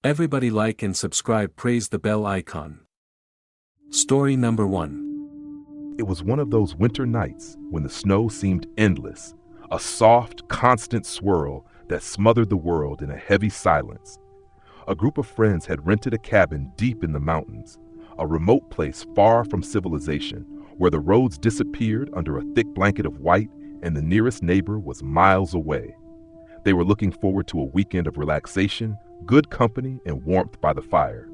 Everybody like and subscribe, praise the bell icon. Story number 1. It was one of those winter nights when the snow seemed endless, a soft, constant swirl that smothered the world in a heavy silence. A group of friends had rented a cabin deep in the mountains, a remote place far from civilization, where the roads disappeared under a thick blanket of white and the nearest neighbor was miles away. They were looking forward to a weekend of relaxation, good company, and warmth by the fire.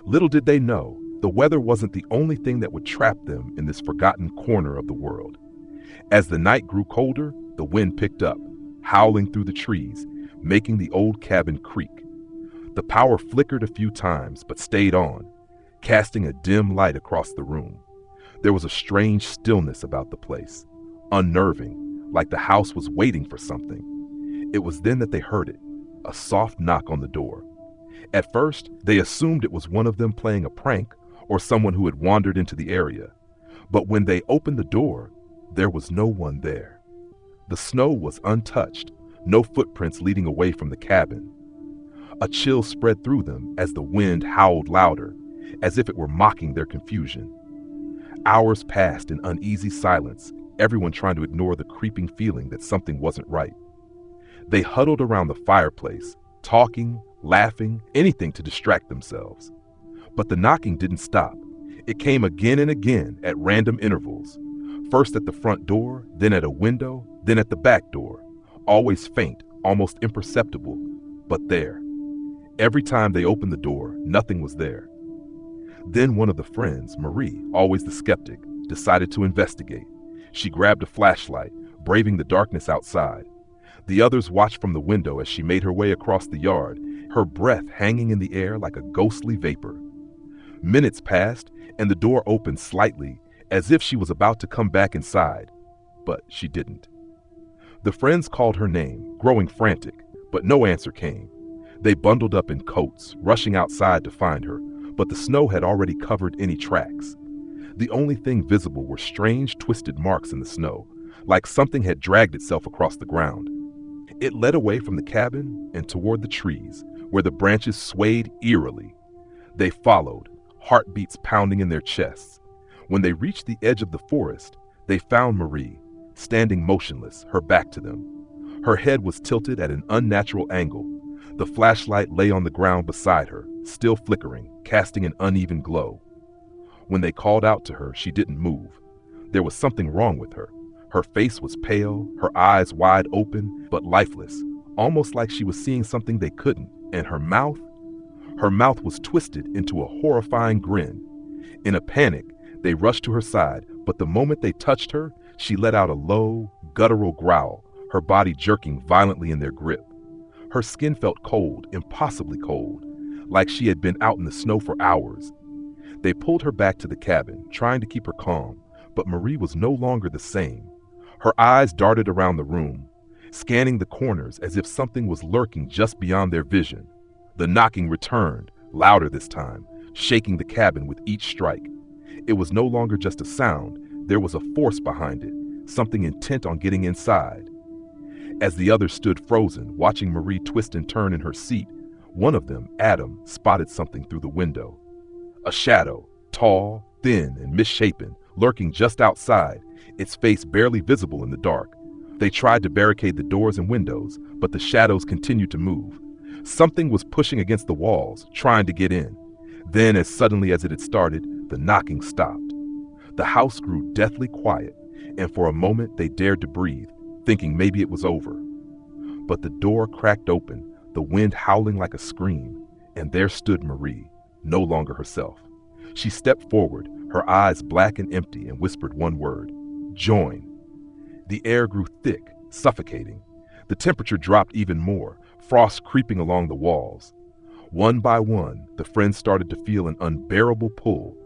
Little did they know, the weather wasn't the only thing that would trap them in this forgotten corner of the world. As the night grew colder, the wind picked up, howling through the trees, making the old cabin creak. The power flickered a few times but stayed on, casting a dim light across the room. There was a strange stillness about the place, unnerving, like the house was waiting for something. It was then that they heard it, a soft knock on the door. At first, they assumed it was one of them playing a prank or someone who had wandered into the area. But when they opened the door, there was no one there. The snow was untouched, no footprints leading away from the cabin. A chill spread through them as the wind howled louder, as if it were mocking their confusion. Hours passed in uneasy silence, everyone trying to ignore the creeping feeling that something wasn't right. They huddled around the fireplace, talking, laughing, anything to distract themselves. But the knocking didn't stop. It came again and again at random intervals. First at the front door, then at a window, then at the back door. Always faint, almost imperceptible, but there. Every time they opened the door, nothing was there. Then one of the friends, Marie, always the skeptic, decided to investigate. She grabbed a flashlight, braving the darkness outside. The others watched from the window as she made her way across the yard, her breath hanging in the air like a ghostly vapor. Minutes passed, and the door opened slightly, as if she was about to come back inside, but she didn't. The friends called her name, growing frantic, but no answer came. They bundled up in coats, rushing outside to find her, but the snow had already covered any tracks. The only thing visible were strange, twisted marks in the snow, like something had dragged itself across the ground. It led away from the cabin and toward the trees, where the branches swayed eerily. They followed, heartbeats pounding in their chests. When they reached the edge of the forest, they found Marie, standing motionless, her back to them. Her head was tilted at an unnatural angle. The flashlight lay on the ground beside her, still flickering, casting an uneven glow. When they called out to her, she didn't move. There was something wrong with her. Her face was pale, her eyes wide open, but lifeless, almost like she was seeing something they couldn't, and her mouth was twisted into a horrifying grin. In a panic, they rushed to her side, but the moment they touched her, she let out a low, guttural growl, her body jerking violently in their grip. Her skin felt cold, impossibly cold, like she had been out in the snow for hours. They pulled her back to the cabin, trying to keep her calm, but Marie was no longer the same. Her eyes darted around the room, scanning the corners as if something was lurking just beyond their vision. The knocking returned, louder this time, shaking the cabin with each strike. It was no longer just a sound, there was a force behind it, something intent on getting inside. As the others stood frozen, watching Marie twist and turn in her seat, one of them, Adam, spotted something through the window. A shadow, tall, thin, and misshapen, lurking just outside, its face barely visible in the dark. They tried to barricade the doors and windows, but the shadows continued to move. Something was pushing against the walls, trying to get in. Then, as suddenly as it had started, the knocking stopped. The house grew deathly quiet, and for a moment they dared to breathe, thinking maybe it was over. But the door cracked open, the wind howling like a scream, and there stood Marie, no longer herself. She stepped forward, her eyes black and empty, and whispered one word: "Join." The air grew thick, suffocating. The temperature dropped even more, frost creeping along the walls. One by one, the friends started to feel an unbearable pull,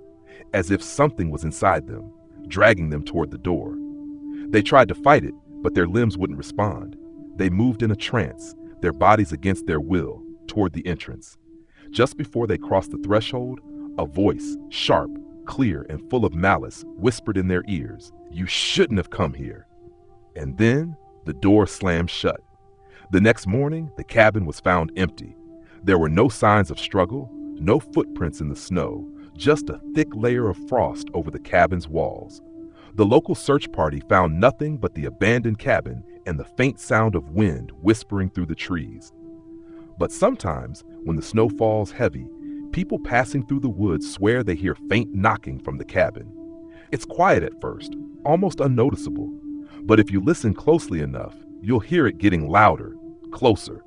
as if something was inside them, dragging them toward the door. They tried to fight it, but their limbs wouldn't respond. They moved in a trance, their bodies against their will, toward the entrance. Just before they crossed the threshold, a voice, sharp, clear, and full of malice, whispered in their ears, "You shouldn't have come here." And then the door slammed shut. The next morning, the cabin was found empty. There were no signs of struggle, no footprints in the snow, just a thick layer of frost over the cabin's walls. The local search party found nothing but the abandoned cabin and the faint sound of wind whispering through the trees. But sometimes, when the snow falls heavy, people passing through the woods swear they hear faint knocking from the cabin. It's quiet at first, almost unnoticeable, but if you listen closely enough, you'll hear it getting louder, closer.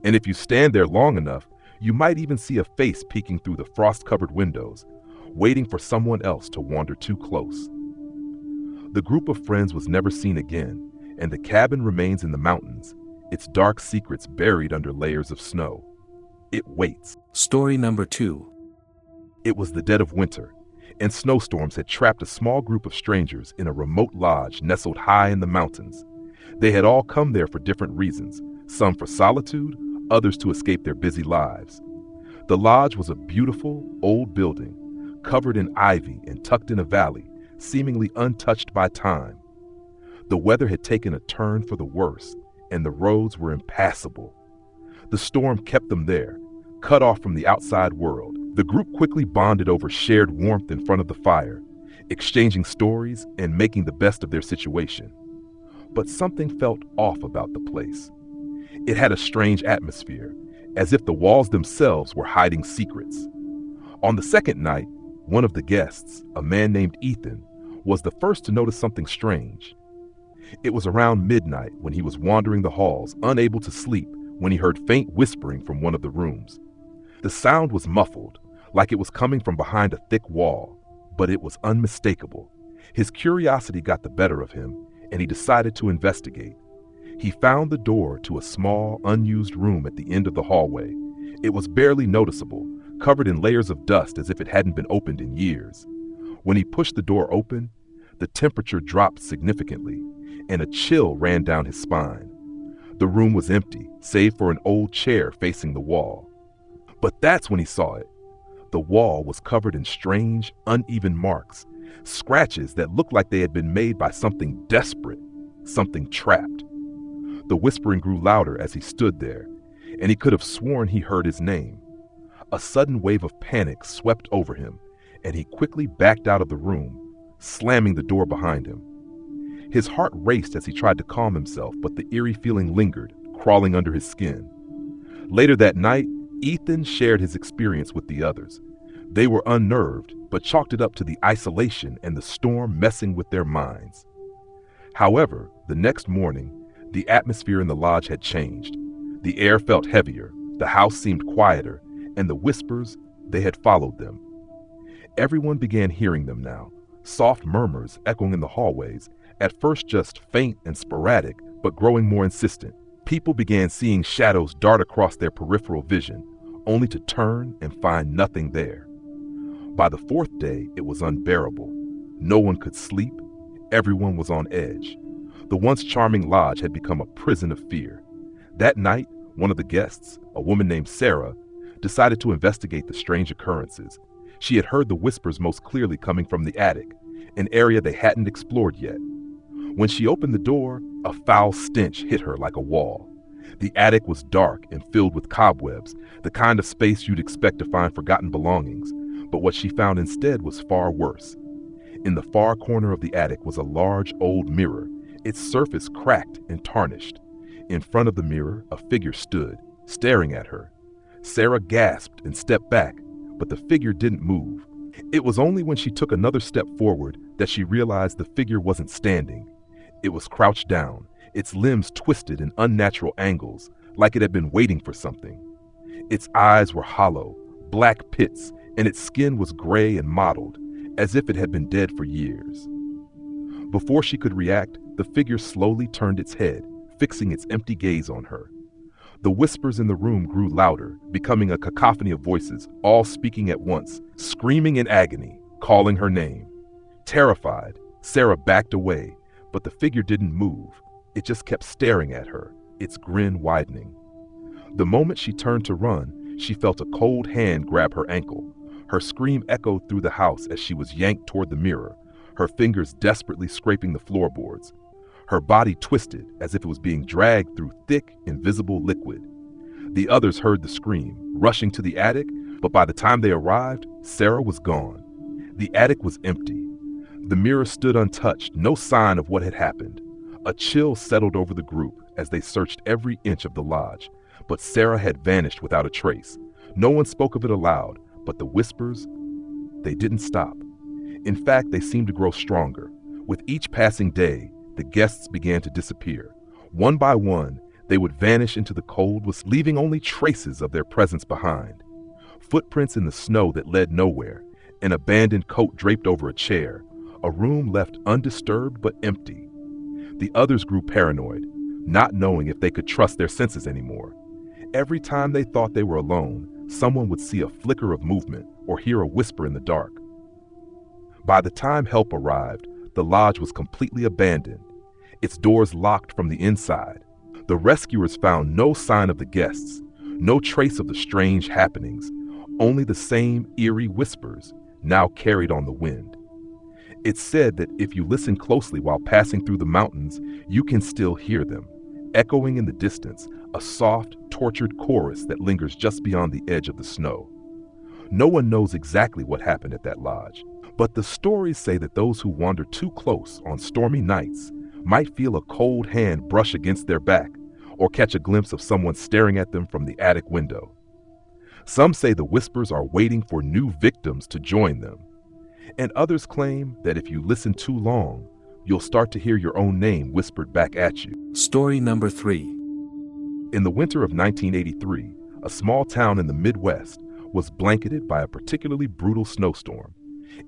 And if you stand there long enough, you might even see a face peeking through the frost-covered windows, waiting for someone else to wander too close. The group of friends was never seen again, and the cabin remains in the mountains, its dark secrets buried under layers of snow. It waits. Story number 2. It was the dead of winter, and snowstorms had trapped a small group of strangers in a remote lodge nestled high in the mountains. They had all come there for different reasons, some for solitude, others to escape their busy lives. The lodge was a beautiful, old building, covered in ivy and tucked in a valley, seemingly untouched by time. The weather had taken a turn for the worse, and the roads were impassable. The storm kept them there, cut off from the outside world. The group quickly bonded over shared warmth in front of the fire, exchanging stories and making the best of their situation. But something felt off about the place. It had a strange atmosphere, as if the walls themselves were hiding secrets. On the second night, one of the guests, a man named Ethan, was the first to notice something strange. It was around midnight when he was wandering the halls, unable to sleep, when he heard faint whispering from one of the rooms. The sound was muffled, like it was coming from behind a thick wall, but it was unmistakable. His curiosity got the better of him, and he decided to investigate. He found the door to a small, unused room at the end of the hallway. It was barely noticeable, covered in layers of dust as if it hadn't been opened in years. When he pushed the door open, the temperature dropped significantly, and a chill ran down his spine. The room was empty, save for an old chair facing the wall. But that's when he saw it. The wall was covered in strange, uneven marks, scratches that looked like they had been made by something desperate, something trapped. The whispering grew louder as he stood there, and he could have sworn he heard his name. A sudden wave of panic swept over him, and he quickly backed out of the room, slamming the door behind him. His heart raced as he tried to calm himself, but the eerie feeling lingered, crawling under his skin. Later that night, Ethan shared his experience with the others. They were unnerved, but chalked it up to the isolation and the storm messing with their minds. However, the next morning, the atmosphere in the lodge had changed. The air felt heavier, the house seemed quieter, and the whispers, they had followed them. Everyone began hearing them now, soft murmurs echoing in the hallways, at first just faint and sporadic, but growing more insistent. People began seeing shadows dart across their peripheral vision, only to turn and find nothing there. By the fourth day, it was unbearable. No one could sleep. Everyone was on edge. The once charming lodge had become a prison of fear. That night, one of the guests, a woman named Sarah, decided to investigate the strange occurrences. She had heard the whispers most clearly coming from the attic, an area they hadn't explored yet. When she opened the door, a foul stench hit her like a wall. The attic was dark and filled with cobwebs, the kind of space you'd expect to find forgotten belongings, but what she found instead was far worse. In the far corner of the attic was a large old mirror, its surface cracked and tarnished. In front of the mirror, a figure stood, staring at her. Sarah gasped and stepped back, but the figure didn't move. It was only when she took another step forward that she realized the figure wasn't standing. It was crouched down, its limbs twisted in unnatural angles, like it had been waiting for something. Its eyes were hollow, black pits, and its skin was gray and mottled, as if it had been dead for years. Before she could react, the figure slowly turned its head, fixing its empty gaze on her. The whispers in the room grew louder, becoming a cacophony of voices, all speaking at once, screaming in agony, calling her name. Terrified, Sarah backed away, but the figure didn't move. It just kept staring at her, its grin widening. The moment she turned to run, she felt a cold hand grab her ankle. Her scream echoed through the house as she was yanked toward the mirror, her fingers desperately scraping the floorboards. Her body twisted as if it was being dragged through thick, invisible liquid. The others heard the scream, rushing to the attic, but by the time they arrived, Sarah was gone. The attic was empty. The mirror stood untouched, no sign of what had happened. A chill settled over the group as they searched every inch of the lodge, but Sarah had vanished without a trace. No one spoke of it aloud, but the whispers, they didn't stop. In fact, they seemed to grow stronger. With each passing day, the guests began to disappear. One by one, they would vanish into the cold, leaving only traces of their presence behind. Footprints in the snow that led nowhere, an abandoned coat draped over a chair, a room left undisturbed but empty. The others grew paranoid, not knowing if they could trust their senses anymore. Every time they thought they were alone, someone would see a flicker of movement or hear a whisper in the dark. By the time help arrived, the lodge was completely abandoned, its doors locked from the inside. The rescuers found no sign of the guests, no trace of the strange happenings, only the same eerie whispers, now carried on the wind. It's said that if you listen closely while passing through the mountains, you can still hear them, echoing in the distance, a soft, tortured chorus that lingers just beyond the edge of the snow. No one knows exactly what happened at that lodge, but the stories say that those who wander too close on stormy nights might feel a cold hand brush against their back or catch a glimpse of someone staring at them from the attic window. Some say the whispers are waiting for new victims to join them, and others claim that if you listen too long, you'll start to hear your own name whispered back at you. Story number 3. In the winter of 1983, a small town in the Midwest was blanketed by a particularly brutal snowstorm.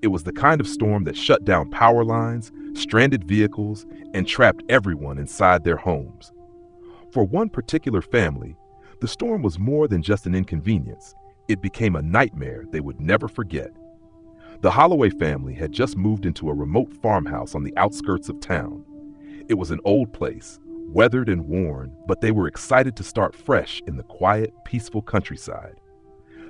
It was the kind of storm that shut down power lines, stranded vehicles, and trapped everyone inside their homes. For one particular family, the storm was more than just an inconvenience. It became a nightmare they would never forget. The Holloway family had just moved into a remote farmhouse on the outskirts of town. It was an old place, weathered and worn, but they were excited to start fresh in the quiet, peaceful countryside.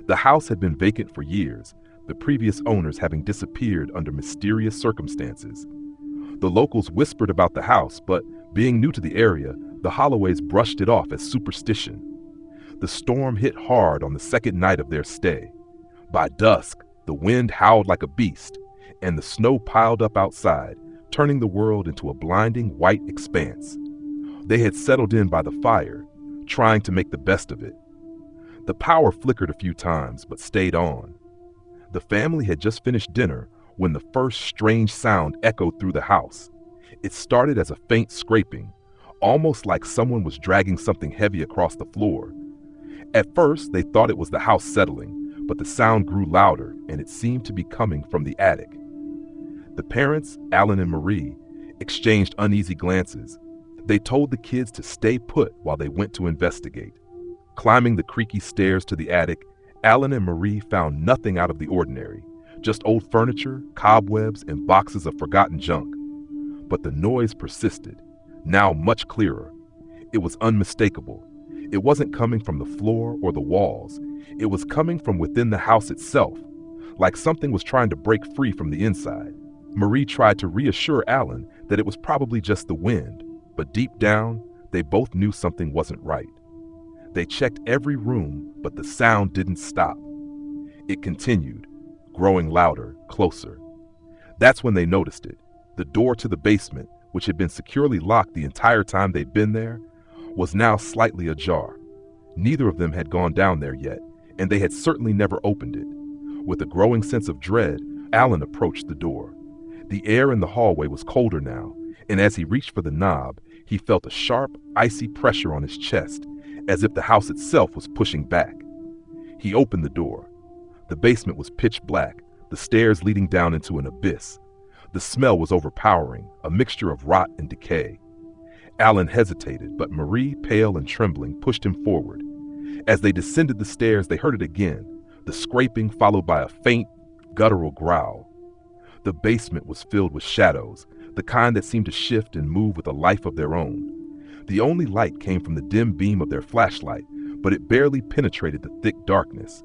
The house had been vacant for years, the previous owners having disappeared under mysterious circumstances. The locals whispered about the house, but being new to the area, the Holloways brushed it off as superstition. The storm hit hard on the second night of their stay. By dusk, the wind howled like a beast, and the snow piled up outside, turning the world into a blinding white expanse. They had settled in by the fire, trying to make the best of it. The power flickered a few times, but stayed on. The family had just finished dinner when the first strange sound echoed through the house. It started as a faint scraping, almost like someone was dragging something heavy across the floor. At first, they thought it was the house settling, but the sound grew louder, and it seemed to be coming from the attic. The parents, Alan and Marie, exchanged uneasy glances. They told the kids to stay put while they went to investigate. Climbing the creaky stairs to the attic, Alan and Marie found nothing out of the ordinary, just old furniture, cobwebs, and boxes of forgotten junk. But the noise persisted, now much clearer. It was unmistakable. It wasn't coming from the floor or the walls. It was coming from within the house itself, like something was trying to break free from the inside. Marie tried to reassure Alan that it was probably just the wind, but deep down, they both knew something wasn't right. They checked every room, but the sound didn't stop. It continued, growing louder, closer. That's when they noticed it. The door to the basement, which had been securely locked the entire time they'd been there, was now slightly ajar. Neither of them had gone down there yet, and they had certainly never opened it. With a growing sense of dread, Alan approached the door. The air in the hallway was colder now, and as he reached for the knob, he felt a sharp, icy pressure on his chest, as if the house itself was pushing back. He opened the door. The basement was pitch black, the stairs leading down into an abyss. The smell was overpowering, a mixture of rot and decay. Alan hesitated, but Marie, pale and trembling, pushed him forward. As they descended the stairs, they heard it again, the scraping followed by a faint, guttural growl. The basement was filled with shadows, the kind that seemed to shift and move with a life of their own. The only light came from the dim beam of their flashlight, but it barely penetrated the thick darkness.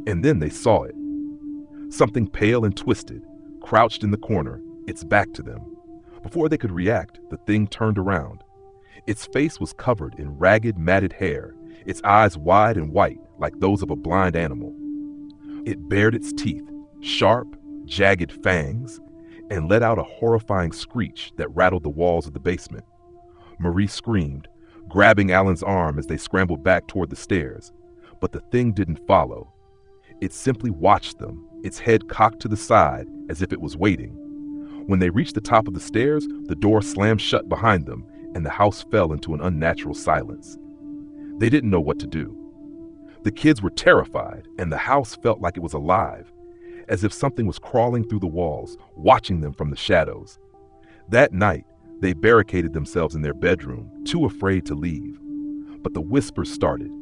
And then they saw it. Something pale and twisted, crouched in the corner, its back to them. Before they could react, the thing turned around. Its face was covered in ragged, matted hair, its eyes wide and white like those of a blind animal. It bared its teeth, sharp, jagged fangs, and let out a horrifying screech that rattled the walls of the basement. Marie screamed, grabbing Alan's arm as they scrambled back toward the stairs, but the thing didn't follow. It simply watched them, its head cocked to the side as if it was waiting. When they reached the top of the stairs, the door slammed shut behind them, and the house fell into an unnatural silence. They didn't know what to do. The kids were terrified, and the house felt like it was alive, as if something was crawling through the walls, watching them from the shadows. That night, they barricaded themselves in their bedroom, too afraid to leave. But the whispers started.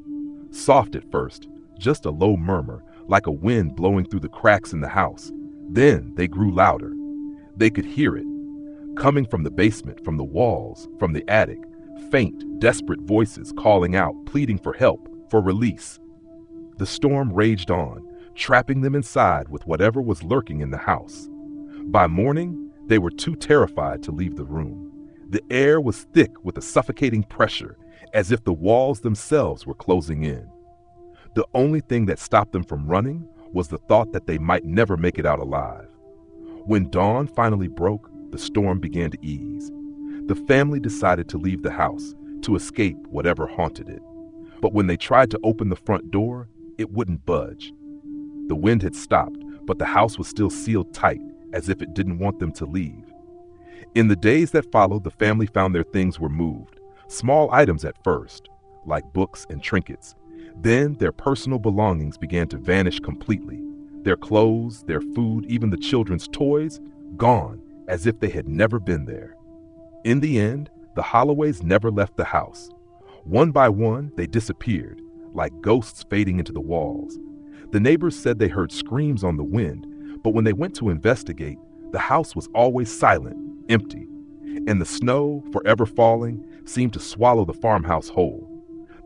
Soft at first, just a low murmur, like a wind blowing through the cracks in the house. Then they grew louder. They could hear it, coming from the basement, from the walls, from the attic, faint, desperate voices calling out, pleading for help, for release. The storm raged on, trapping them inside with whatever was lurking in the house. By morning, they were too terrified to leave the room. The air was thick with a suffocating pressure, as if the walls themselves were closing in. The only thing that stopped them from running was the thought that they might never make it out alive. When dawn finally broke, the storm began to ease. The family decided to leave the house, to escape whatever haunted it. But when they tried to open the front door, it wouldn't budge. The wind had stopped, but the house was still sealed tight, as if it didn't want them to leave. In the days that followed, the family found their things were moved. Small items at first, like books and trinkets. Then their personal belongings began to vanish completely. Their clothes, their food, even the children's toys, gone, as if they had never been there. In the end, the Holloways never left the house. One by one, they disappeared, like ghosts fading into the walls. The neighbors said they heard screams on the wind, but when they went to investigate, the house was always silent, empty, and the snow, forever falling, seemed to swallow the farmhouse whole.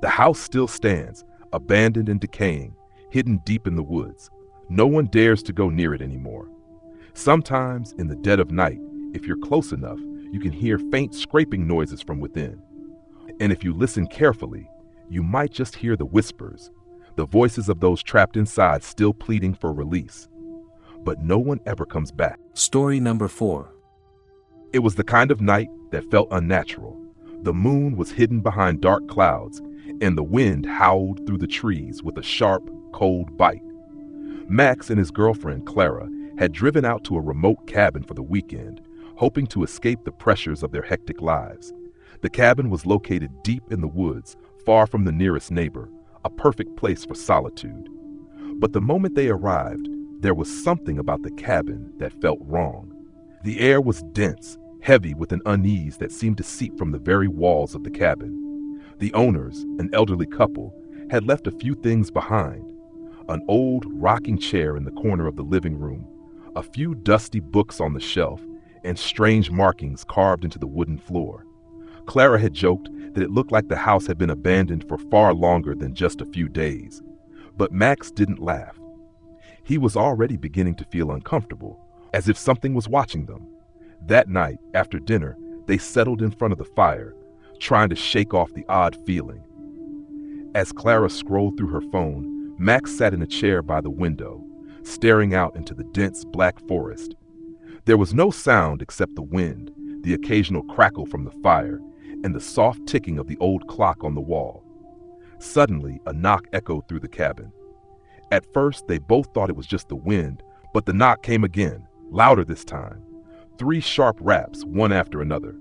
The house still stands, abandoned and decaying, hidden deep in the woods. No one dares to go near it anymore. Sometimes, in the dead of night, if you're close enough, you can hear faint scraping noises from within. And if you listen carefully, you might just hear the whispers, the voices of those trapped inside still pleading for release. But no one ever comes back. Story number 4. It was the kind of night that felt unnatural. The moon was hidden behind dark clouds, and the wind howled through the trees with a sharp, cold bite. Max and his girlfriend, Clara, had driven out to a remote cabin for the weekend, hoping to escape the pressures of their hectic lives. The cabin was located deep in the woods, far from the nearest neighbor, a perfect place for solitude. But the moment they arrived, there was something about the cabin that felt wrong. The air was dense, heavy with an unease that seemed to seep from the very walls of the cabin. The owners, an elderly couple, had left a few things behind. An old rocking chair in the corner of the living room, a few dusty books on the shelf, and strange markings carved into the wooden floor. Clara had joked that it looked like the house had been abandoned for far longer than just a few days. But Max didn't laugh. He was already beginning to feel uncomfortable, as if something was watching them. That night, after dinner, they settled in front of the fire, trying to shake off the odd feeling. As Clara scrolled through her phone, Max sat in a chair by the window, staring out into the dense black forest. There was no sound except the wind, the occasional crackle from the fire, and the soft ticking of the old clock on the wall. Suddenly, a knock echoed through the cabin. At first, they both thought it was just the wind, but the knock came again, louder this time. 3 sharp raps, one after another.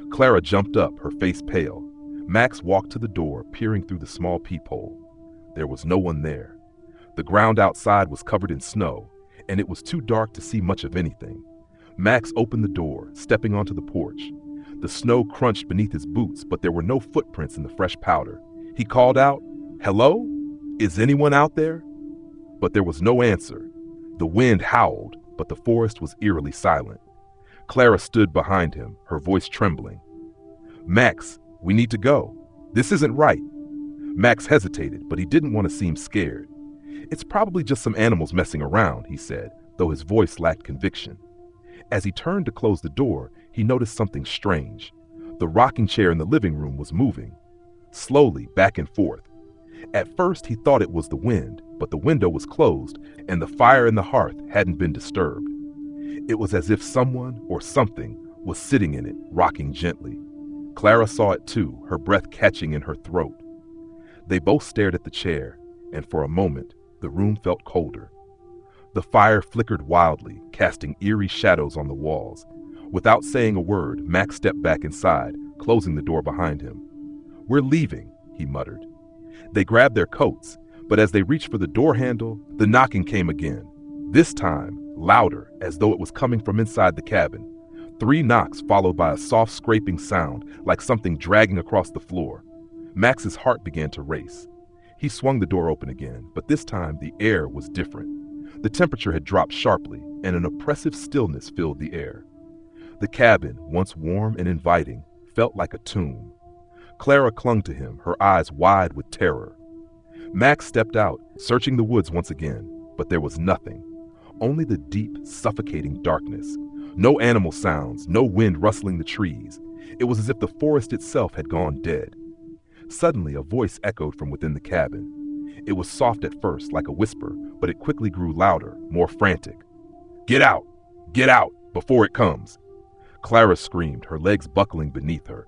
Clara jumped up, her face pale. Max walked to the door, peering through the small peephole. There was no one there. The ground outside was covered in snow, and it was too dark to see much of anything. Max opened the door, stepping onto the porch. The snow crunched beneath his boots, but there were no footprints in the fresh powder. He called out, "Hello? Is anyone out there?" But there was no answer. The wind howled, but the forest was eerily silent. Clara stood behind him, her voice trembling. "Max, we need to go. This isn't right." Max hesitated, but he didn't want to seem scared. "It's probably just some animals messing around," he said, though his voice lacked conviction. As he turned to close the door, he noticed something strange. The rocking chair in the living room was moving, slowly back and forth. At first, he thought it was the wind, but the window was closed and the fire in the hearth hadn't been disturbed. It was as if someone or something was sitting in it, rocking gently. Clara saw it too, her breath catching in her throat. They both stared at the chair, and for a moment, the room felt colder. The fire flickered wildly, casting eerie shadows on the walls. Without saying a word, Max stepped back inside, closing the door behind him. "We're leaving," he muttered. They grabbed their coats, but as they reached for the door handle, the knocking came again. This time, louder, as though it was coming from inside the cabin. 3 knocks followed by a soft scraping sound, like something dragging across the floor. Max's heart began to race. He swung the door open again, but this time the air was different. The temperature had dropped sharply, and an oppressive stillness filled the air. The cabin, once warm and inviting, felt like a tomb. Clara clung to him, her eyes wide with terror. Max stepped out, searching the woods once again, but there was nothing. Only the deep, suffocating darkness. No animal sounds, no wind rustling the trees. It was as if the forest itself had gone dead. Suddenly, a voice echoed from within the cabin. It was soft at first, like a whisper, but it quickly grew louder, more frantic. Get out! Get out! Before it comes!" Clara screamed, her legs buckling beneath her.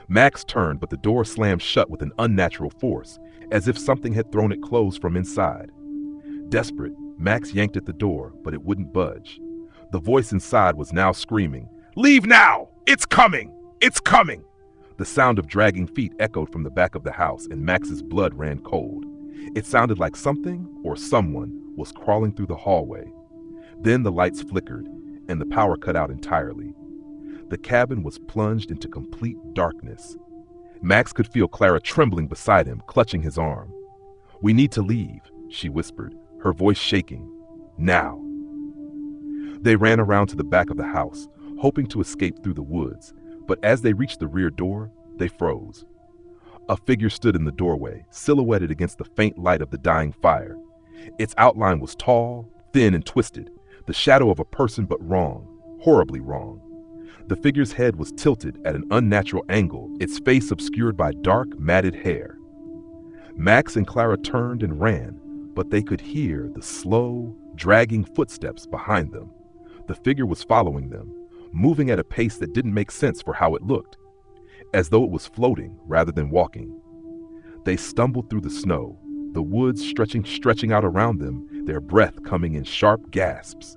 Max turned, but the door slammed shut with an unnatural force, as if something had thrown it closed from inside. Desperate, Max yanked at the door, but it wouldn't budge. The voice inside was now screaming, "Leave now! It's coming! It's coming!" The sound of dragging feet echoed from the back of the house, and Max's blood ran cold. It sounded like something or someone was crawling through the hallway. Then the lights flickered, and the power cut out entirely. The cabin was plunged into complete darkness. Max could feel Clara trembling beside him, clutching his arm. "We need to leave," she whispered, her voice shaking. "Now." They ran around to the back of the house, hoping to escape through the woods, but as they reached the rear door, they froze. A figure stood in the doorway, silhouetted against the faint light of the dying fire. Its outline was tall, thin, and twisted, the shadow of a person, but wrong, horribly wrong. The figure's head was tilted at an unnatural angle, its face obscured by dark, matted hair. Max and Clara turned and ran, but they could hear the slow, dragging footsteps behind them. The figure was following them, moving at a pace that didn't make sense for how it looked, as though it was floating rather than walking. They stumbled through the snow, the woods stretching out around them, their breath coming in sharp gasps.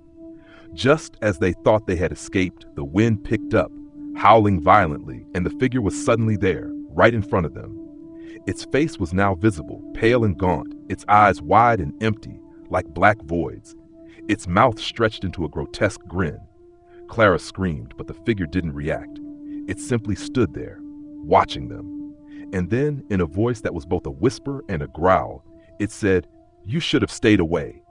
Just as they thought they had escaped, the wind picked up, howling violently, and the figure was suddenly there, right in front of them. Its face was now visible, pale and gaunt, its eyes wide and empty, like black voids. Its mouth stretched into a grotesque grin. Clara screamed, but the figure didn't react. It simply stood there, watching them. And then, in a voice that was both a whisper and a growl, it said, "You should have stayed away."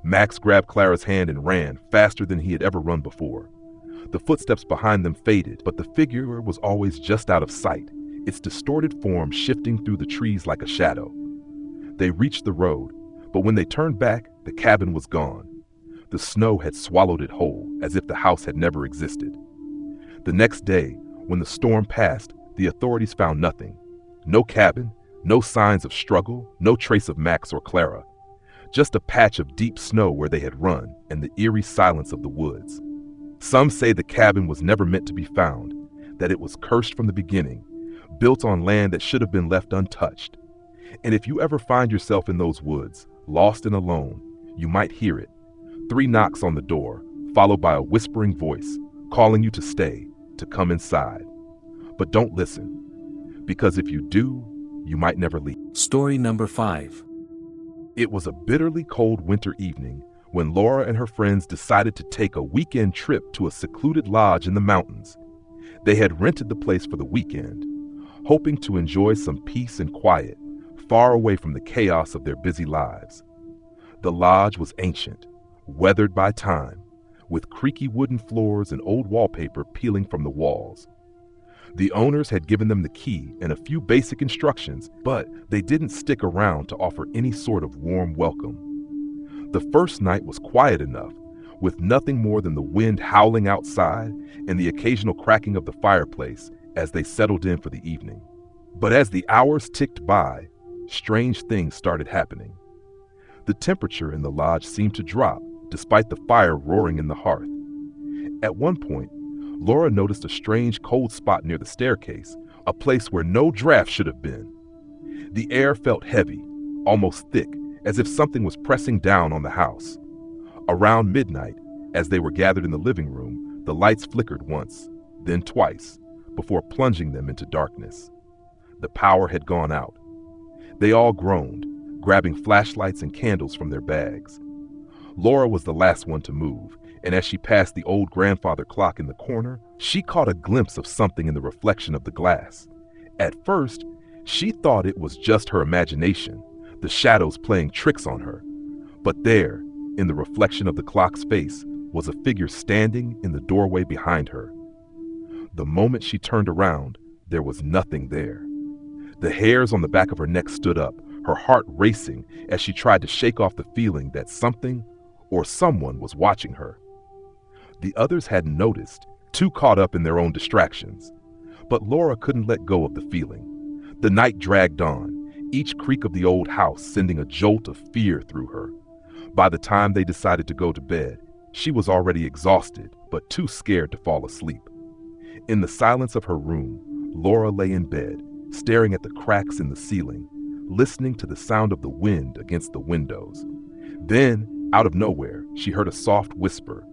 Max grabbed Clara's hand and ran, faster than he had ever run before. The footsteps behind them faded, but the figure was always just out of sight, its distorted form shifting through the trees like a shadow. They reached the road, but when they turned back, the cabin was gone. The snow had swallowed it whole, as if the house had never existed. The next day, when the storm passed, the authorities found nothing. No cabin, no signs of struggle, no trace of Max or Clara. Just a patch of deep snow where they had run, and the eerie silence of the woods. Some say the cabin was never meant to be found, that it was cursed from the beginning, built on land that should have been left untouched. And if you ever find yourself in those woods, lost and alone, you might hear it. 3 knocks on the door, followed by a whispering voice, calling you to stay, to come inside. But don't listen, because if you do, you might never leave. Story number 5. It was a bitterly cold winter evening when Laura and her friends decided to take a weekend trip to a secluded lodge in the mountains. They had rented the place for the weekend, hoping to enjoy some peace and quiet, far away from the chaos of their busy lives. The lodge was ancient, weathered by time, with creaky wooden floors and old wallpaper peeling from the walls. The owners had given them the key and a few basic instructions, but they didn't stick around to offer any sort of warm welcome. The first night was quiet enough, with nothing more than the wind howling outside and the occasional cracking of the fireplace as they settled in for the evening. But as the hours ticked by, strange things started happening. The temperature in the lodge seemed to drop, despite the fire roaring in the hearth. At one point, Laura noticed a strange cold spot near the staircase, a place where no draft should have been. The air felt heavy, almost thick, as if something was pressing down on the house. Around midnight, as they were gathered in the living room, the lights flickered once, then twice, before plunging them into darkness. The power had gone out. They all groaned, grabbing flashlights and candles from their bags. Laura was the last one to move, and as she passed the old grandfather clock in the corner, she caught a glimpse of something in the reflection of the glass. At first, she thought it was just her imagination, the shadows playing tricks on her. But there, in the reflection of the clock's face, was a figure standing in the doorway behind her. The moment she turned around, there was nothing there. The hairs on the back of her neck stood up, her heart racing as she tried to shake off the feeling that something or someone was watching her. The others hadn't noticed, too caught up in their own distractions. But Laura couldn't let go of the feeling. The night dragged on, each creak of the old house sending a jolt of fear through her. By the time they decided to go to bed, she was already exhausted, but too scared to fall asleep. In the silence of her room, Laura lay in bed, staring at the cracks in the ceiling, listening to the sound of the wind against the windows. Then, out of nowhere, she heard a soft whisper,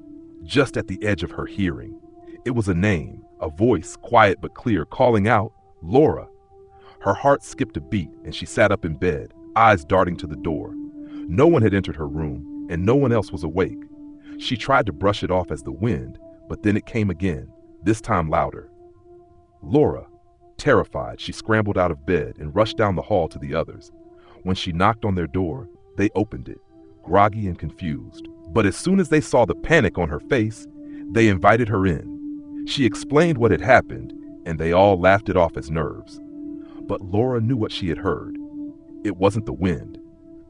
just at the edge of her hearing. It was a name, a voice, quiet but clear, calling out, "Laura." Her heart skipped a beat, and she sat up in bed, eyes darting to the door. No one had entered her room, and no one else was awake. She tried to brush it off as the wind, but then it came again, this time louder. Laura. Terrified, she scrambled out of bed and rushed down the hall to the others. When she knocked on their door, they opened it, groggy and confused. But as soon as they saw the panic on her face, they invited her in. She explained what had happened, and they all laughed it off as nerves. But Laura knew what she had heard. It wasn't the wind.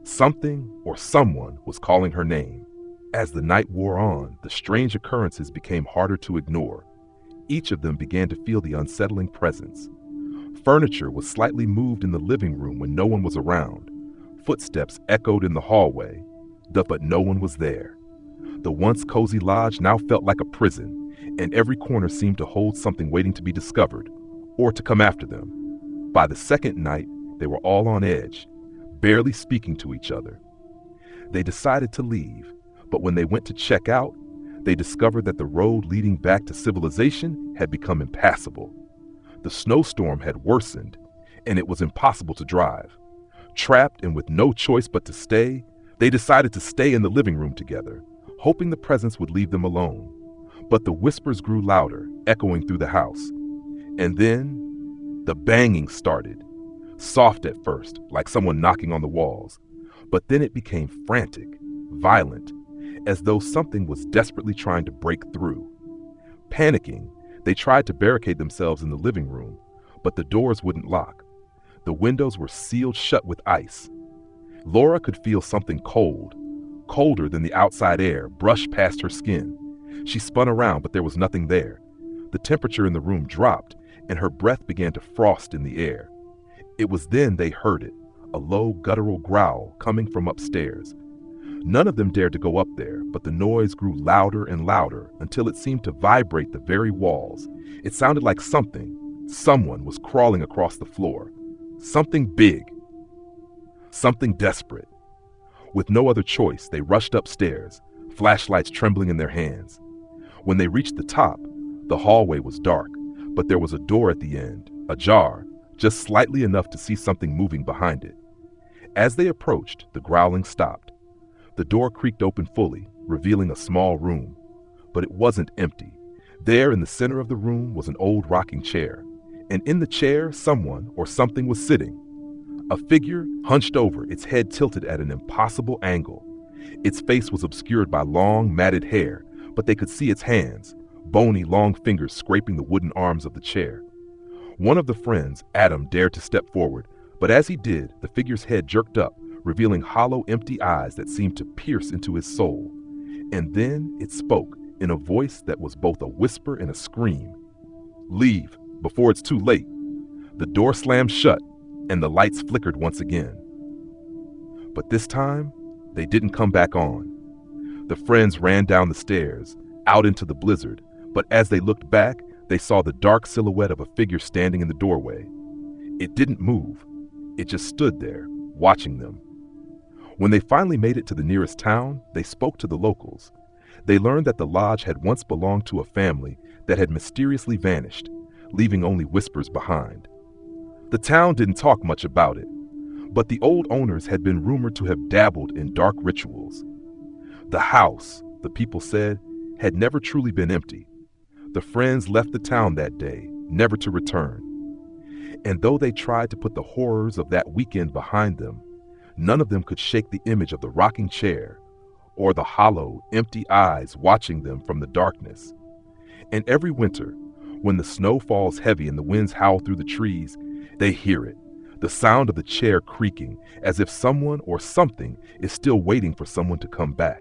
Something or someone was calling her name. As the night wore on, the strange occurrences became harder to ignore. Each of them began to feel the unsettling presence. Furniture was slightly moved in the living room when no one was around. Footsteps echoed in the hallway, but no one was there. The once cozy lodge now felt like a prison, and every corner seemed to hold something waiting to be discovered, or to come after them. By the second night, they were all on edge, barely speaking to each other. They decided to leave, but when they went to check out, they discovered that the road leading back to civilization had become impassable. The snowstorm had worsened, and it was impossible to drive. Trapped and with no choice but to stay, they decided to stay in the living room together, hoping the presence would leave them alone. But the whispers grew louder, echoing through the house. And then, the banging started. Soft at first, like someone knocking on the walls. But then it became frantic, violent, as though something was desperately trying to break through. Panicking, they tried to barricade themselves in the living room, but the doors wouldn't lock. The windows were sealed shut with ice. Laura could feel something cold, colder than the outside air, brush past her skin. She spun around, but there was nothing there. The temperature in the room dropped, and her breath began to frost in the air. It was then they heard it, a low guttural growl coming from upstairs. None of them dared to go up there, but the noise grew louder and louder until it seemed to vibrate the very walls. It sounded like someone was crawling across the floor. Something big. Something desperate. With no other choice, they rushed upstairs, flashlights trembling in their hands. When they reached the top, the hallway was dark, but there was a door at the end, ajar, just slightly enough to see something moving behind it. As they approached, the growling stopped. The door creaked open fully, revealing a small room. But it wasn't empty. There in the center of the room was an old rocking chair, and in the chair someone or something was sitting. A figure hunched over, its head tilted at an impossible angle. Its face was obscured by long, matted hair, but they could see its hands, bony, long fingers scraping the wooden arms of the chair. One of the friends, Adam, dared to step forward, but as he did, the figure's head jerked up, revealing hollow, empty eyes that seemed to pierce into his soul. And then it spoke in a voice that was both a whisper and a scream. "Leave, before it's too late." The door slammed shut, and the lights flickered once again. But this time, they didn't come back on. The friends ran down the stairs, out into the blizzard, but as they looked back, they saw the dark silhouette of a figure standing in the doorway. It didn't move. It just stood there, watching them. When they finally made it to the nearest town, they spoke to the locals. They learned that the lodge had once belonged to a family that had mysteriously vanished, leaving only whispers behind. The town didn't talk much about it, but the old owners had been rumored to have dabbled in dark rituals. The house, the people said, had never truly been empty. The friends left the town that day, never to return. And though they tried to put the horrors of that weekend behind them, none of them could shake the image of the rocking chair or the hollow, empty eyes watching them from the darkness. And every winter, when the snow falls heavy and the winds howl through the trees, they hear it, the sound of the chair creaking, as if someone or something is still waiting for someone to come back.